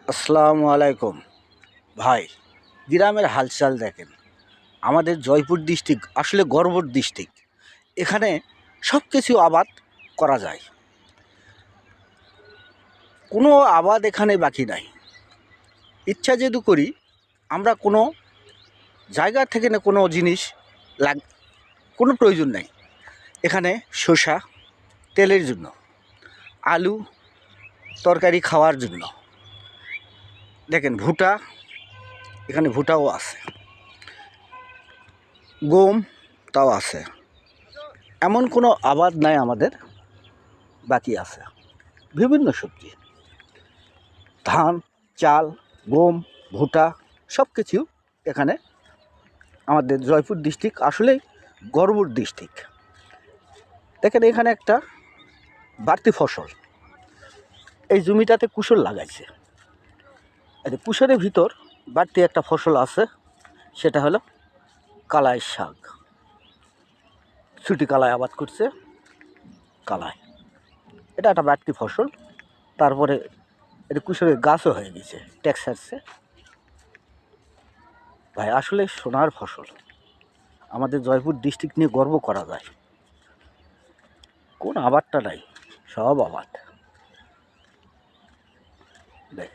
আসসালামু আলাইকুম ভাই। গ্রামের হালচাল দেখেন। আমাদের জয়পুর ডিস্ট্রিক্ট আসলে গর্বর ডিস্ট্রিক্ট। এখানে সব কিছু আবাদ করা যায়, কোনো আবাদ এখানে বাকি নাই। ইচ্ছা যেহেতু করি আমরা কোনো জায়গা থেকে না কোনো জিনিস কোনো প্রয়োজন নাই। এখানে শসা তেলের জন্য, আলু তরকারি খাওয়ার জন্য, দেখেন ভুট্টা, এখানে ভুট্টাও আছে, গম তাও আছে। এমন কোনো আবাদ নাই আমাদের বাকি আছে। বিভিন্ন সবজি, ধান, চাল, গম, ভুট্টা সব কিছু এখানে। আমাদের জয়পুর ডিস্ট্রিক্ট আসলেই গর্বর ডিস্ট্রিক্ট। দেখেন এখানে একটা বাড়তি ফসল, এই জমিটাতে কুশল লাগাইছে। এই কুশলের ভিতর বাড়তি একটা ফসল আছে, সেটা হলো কালাই শাক। ছুটি কালাই আবাদ করছে, কালাই এটা একটা বাড়তি ফসল। তারপরে এটা কুশলের গাছও হয়ে গেছে, টেক্সাসে। ভাই আসলে সোনার ফসল। আমাদের জয়পুর ডিস্ট্রিক্ট নিয়ে গর্ব করা যায়। কোন আবাদটা নাই, সব আবাদ। দেখ